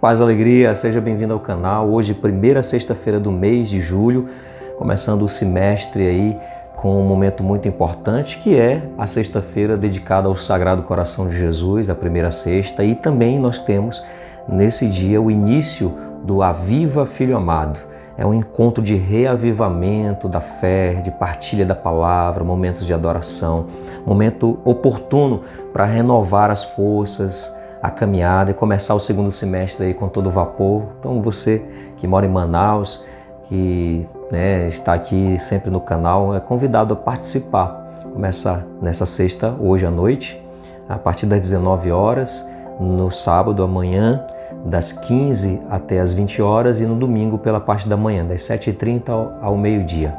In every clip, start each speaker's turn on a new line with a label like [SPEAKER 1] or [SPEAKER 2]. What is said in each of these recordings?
[SPEAKER 1] Paz, alegria, seja bem-vindo ao canal. Hoje, primeira sexta-feira do mês de julho, começando o semestre aí com um momento muito importante, que é a sexta-feira dedicada ao Sagrado Coração de Jesus, a primeira sexta, e também nós temos nesse dia o início do Aviva Filho Amado. É um encontro de reavivamento da fé, de partilha da palavra, momentos de adoração, momento oportuno para renovar as forças, a caminhada e começar o segundo semestre aí com todo vapor. Então você que mora em Manaus, que está aqui sempre no canal, é convidado a participar. Começa nessa sexta, hoje à noite, a partir das 19 horas, no sábado amanhã, das 15 até as 20 horas e no domingo pela parte da manhã, das 7h30 ao meio-dia.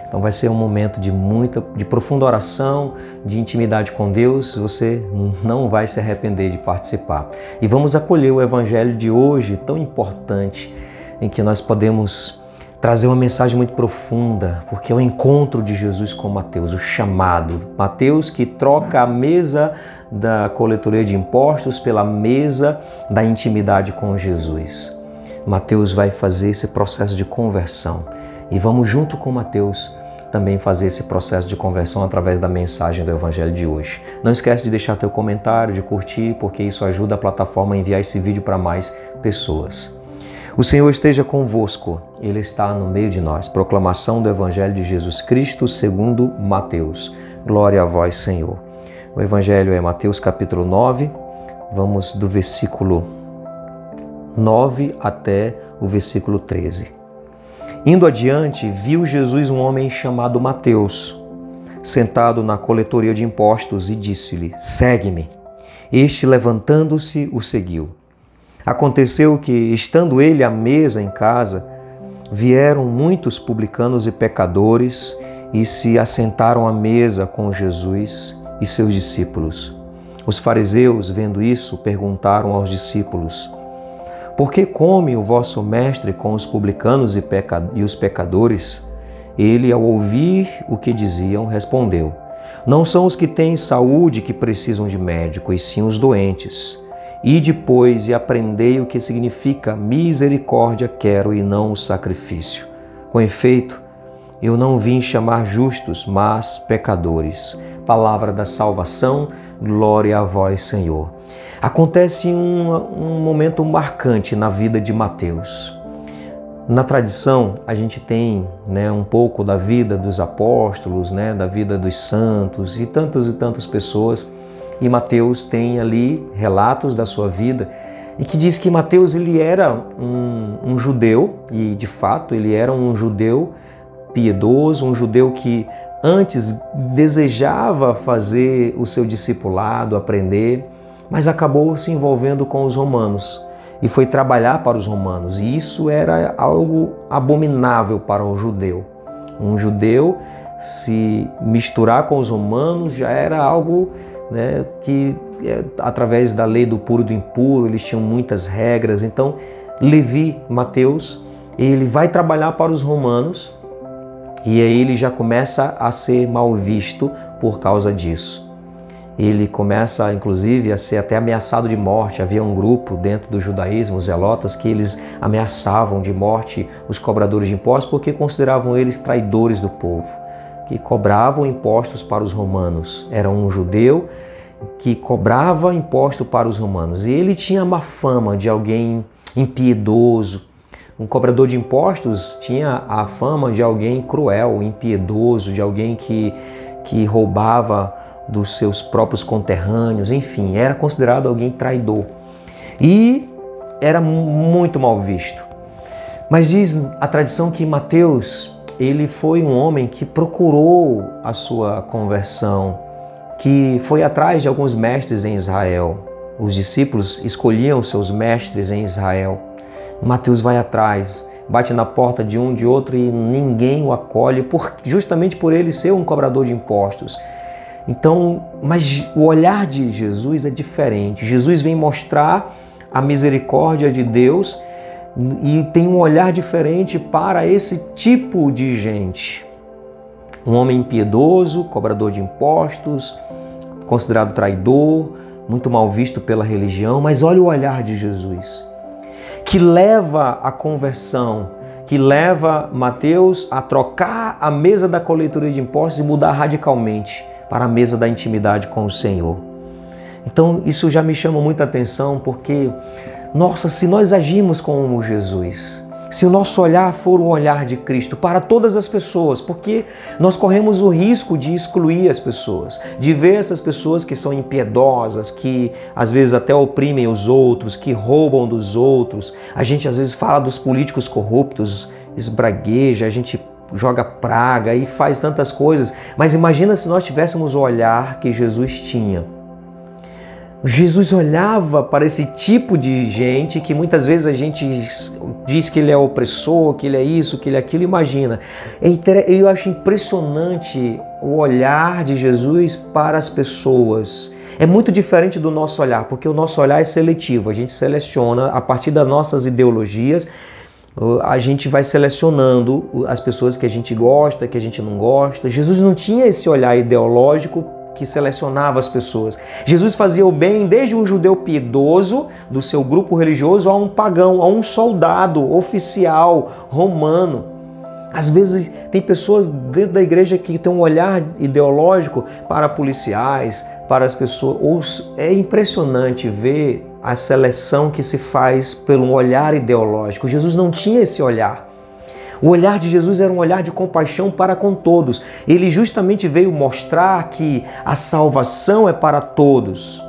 [SPEAKER 1] Então vai ser um momento de profunda oração, de intimidade com Deus. Você não vai se arrepender de participar. E vamos acolher o Evangelho de hoje, tão importante, em que nós podemos trazer uma mensagem muito profunda, porque é o encontro de Jesus com Mateus, o chamado. Mateus que troca a mesa da coletoria de impostos pela mesa da intimidade com Jesus. Mateus vai fazer esse processo de conversão. E vamos junto com Mateus também fazer esse processo de conversão através da mensagem do Evangelho de hoje. Não esquece de deixar teu comentário, de curtir, porque isso ajuda a plataforma a enviar esse vídeo para mais pessoas. O Senhor esteja convosco, Ele está no meio de nós. Proclamação do Evangelho de Jesus Cristo segundo Mateus. Glória a vós, Senhor. O Evangelho é Mateus capítulo 9, vamos do versículo 9 até o versículo 13. Indo adiante, viu Jesus um homem chamado Mateus, sentado na coletoria de impostos, e disse-lhe: segue-me. Este, levantando-se, o seguiu. Aconteceu que, estando ele à mesa em casa, vieram muitos publicanos e pecadores e se assentaram à mesa com Jesus e seus discípulos. Os fariseus, vendo isso, perguntaram aos discípulos: por que come o vosso mestre com os publicanos e os pecadores? Ele, ao ouvir o que diziam, respondeu: não são os que têm saúde que precisam de médico, e sim os doentes. Ide, pois, e aprendei o que significa misericórdia quero e não o sacrifício. Com efeito, eu não vim chamar justos, mas pecadores. Palavra da salvação, glória a vós, Senhor. Acontece um momento marcante na vida de Mateus. Na tradição, a gente tem um pouco da vida dos apóstolos, da vida dos santos e tantas pessoas. E Mateus tem ali relatos da sua vida e que diz que Mateus ele era um judeu, e de fato ele era um judeu piedoso, um judeu que antes desejava fazer o seu discipulado, aprender, mas acabou se envolvendo com os romanos e foi trabalhar para os romanos. E isso era algo abominável para um judeu. Um judeu se misturar com os romanos já era algo que, através da lei do puro e do impuro, eles tinham muitas regras. Então, Mateus, ele vai trabalhar para os romanos e aí ele já começa a ser mal visto por causa disso. Ele começa, inclusive, a ser até ameaçado de morte. Havia um grupo dentro do judaísmo, os zelotas, que eles ameaçavam de morte os cobradores de impostos porque consideravam eles traidores do povo, que cobravam impostos para os romanos. Era um judeu que cobrava imposto para os romanos. E ele tinha a má fama de alguém impiedoso. Um cobrador de impostos tinha a fama de alguém cruel, impiedoso, de alguém que roubava dos seus próprios conterrâneos, enfim, era considerado alguém traidor. E era muito mal visto. Mas diz a tradição que Mateus, ele foi um homem que procurou a sua conversão, que foi atrás de alguns mestres em Israel. Os discípulos escolhiam seus mestres em Israel. Mateus vai atrás, bate na porta de um, de outro e ninguém o acolhe, justamente por ele ser um cobrador de impostos. Então, mas o olhar de Jesus é diferente. Jesus vem mostrar a misericórdia de Deus e tem um olhar diferente para esse tipo de gente. Um homem impiedoso, cobrador de impostos, considerado traidor, muito mal visto pela religião, mas olha o olhar de Jesus. que leva à conversão, que leva Mateus a trocar a mesa da coletoria de impostos e mudar radicalmente para a mesa da intimidade com o Senhor. Então isso já me chama muita atenção, porque, nossa, se nós agimos como Jesus, se o nosso olhar for o olhar de Cristo para todas as pessoas, porque nós corremos o risco de excluir as pessoas, de ver essas pessoas que são impiedosas, que às vezes até oprimem os outros, que roubam dos outros. A gente às vezes fala dos políticos corruptos, esbragueja, a gente joga praga e faz tantas coisas, mas imagina se nós tivéssemos o olhar que Jesus tinha. Jesus olhava para esse tipo de gente que muitas vezes a gente diz que ele é opressor, que ele é isso, que ele é aquilo. Imagina, eu acho impressionante o olhar de Jesus para as pessoas. É muito diferente do nosso olhar, porque o nosso olhar é seletivo, a gente seleciona a partir das nossas ideologias. A gente vai selecionando as pessoas que a gente gosta, que a gente não gosta. Jesus não tinha esse olhar ideológico que selecionava as pessoas. Jesus fazia o bem desde um judeu piedoso do seu grupo religioso a um pagão, a um soldado oficial romano. Às vezes tem pessoas dentro da igreja que têm um olhar ideológico para policiais, para as pessoas. É impressionante ver a seleção que se faz pelo olhar ideológico. Jesus não tinha esse olhar. O olhar de Jesus era um olhar de compaixão para com todos. Ele justamente veio mostrar que a salvação é para todos,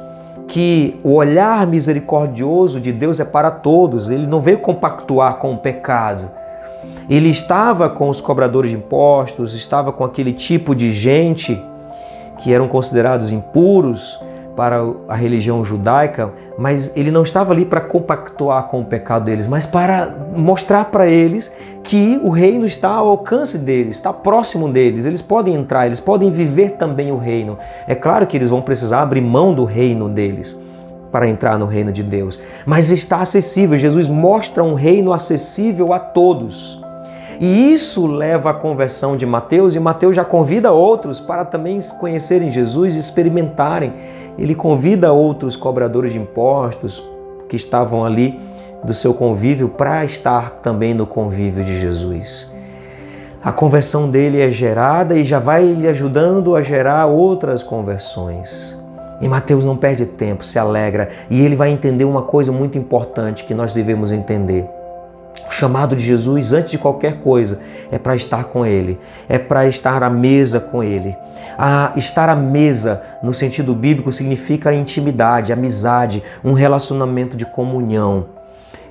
[SPEAKER 1] que o olhar misericordioso de Deus é para todos. Ele não veio compactuar com o pecado. Ele estava com os cobradores de impostos, estava com aquele tipo de gente que eram considerados impuros para a religião judaica, mas ele não estava ali para compactuar com o pecado deles, mas para mostrar para eles que o reino está ao alcance deles, está próximo deles, eles podem entrar, eles podem viver também o reino. É claro que eles vão precisar abrir mão do reino deles para entrar no reino de Deus, mas está acessível. Jesus mostra um reino acessível a todos. E isso leva à conversão de Mateus, e Mateus já convida outros para também conhecerem Jesus e experimentarem. Ele convida outros cobradores de impostos que estavam ali do seu convívio para estar também no convívio de Jesus. A conversão dele é gerada e já vai lhe ajudando a gerar outras conversões. E Mateus não perde tempo, se alegra, e ele vai entender uma coisa muito importante que nós devemos entender. O chamado de Jesus, antes de qualquer coisa, é para estar com Ele, é para estar à mesa com Ele. Estar à mesa, no sentido bíblico, significa intimidade, amizade, um relacionamento de comunhão.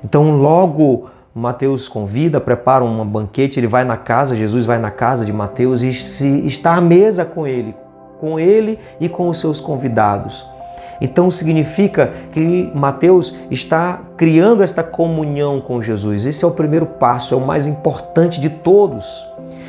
[SPEAKER 1] Então, logo Mateus convida, prepara um banquete, ele vai na casa, Jesus vai na casa de Mateus e está à mesa com ele e com os seus convidados. Então significa que Mateus está criando esta comunhão com Jesus. Esse é o primeiro passo, é o mais importante de todos.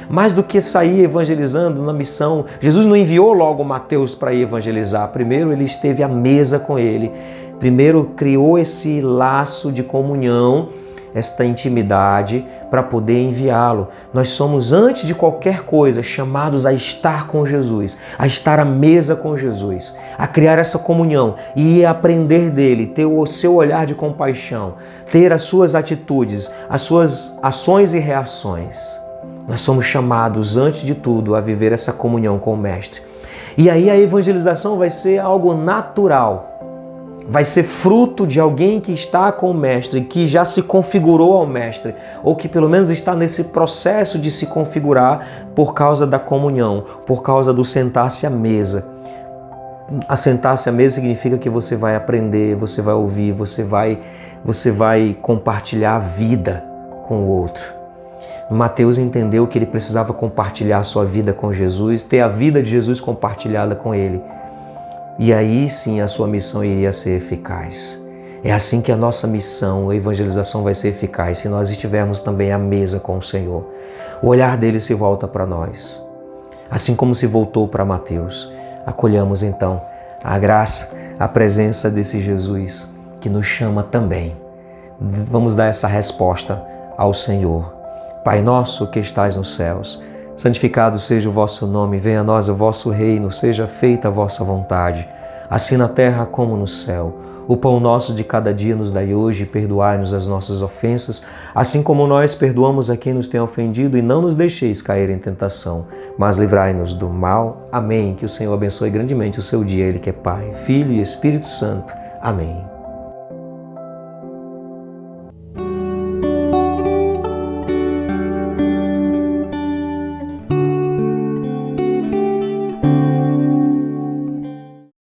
[SPEAKER 1] Mais do que sair evangelizando na missão, Jesus não enviou logo Mateus para ir evangelizar. Primeiro ele esteve à mesa com ele. Primeiro criou esse laço de comunhão, esta intimidade, para poder enviá-lo. Nós somos, antes de qualquer coisa, chamados a estar com Jesus, a estar à mesa com Jesus, a criar essa comunhão e aprender dele, ter o seu olhar de compaixão, ter as suas atitudes, as suas ações e reações. Nós somos chamados, antes de tudo, a viver essa comunhão com o Mestre. E aí a evangelização vai ser algo natural. Vai ser fruto de alguém que está com o Mestre, que já se configurou ao Mestre, ou que pelo menos está nesse processo de se configurar por causa da comunhão, por causa do sentar-se à mesa. Assentar-se à mesa significa que você vai aprender, você vai ouvir, você vai compartilhar a vida com o outro. Mateus entendeu que ele precisava compartilhar a sua vida com Jesus, ter a vida de Jesus compartilhada com ele. E aí sim a sua missão iria ser eficaz. É assim que a nossa missão, a evangelização, vai ser eficaz, se nós estivermos também à mesa com o Senhor. O olhar dele se volta para nós, assim como se voltou para Mateus. Acolhamos então a graça, a presença desse Jesus que nos chama também. Vamos dar essa resposta ao Senhor. Pai nosso que estais nos céus, santificado seja o vosso nome, venha a nós o vosso reino, seja feita a vossa vontade, assim na terra como no céu. O pão nosso de cada dia nos dai hoje, e perdoai-nos as nossas ofensas, assim como nós perdoamos a quem nos tem ofendido, e não nos deixeis cair em tentação, mas livrai-nos do mal. Amém. Que o Senhor abençoe grandemente o seu dia, Ele que é Pai, Filho e Espírito Santo. Amém.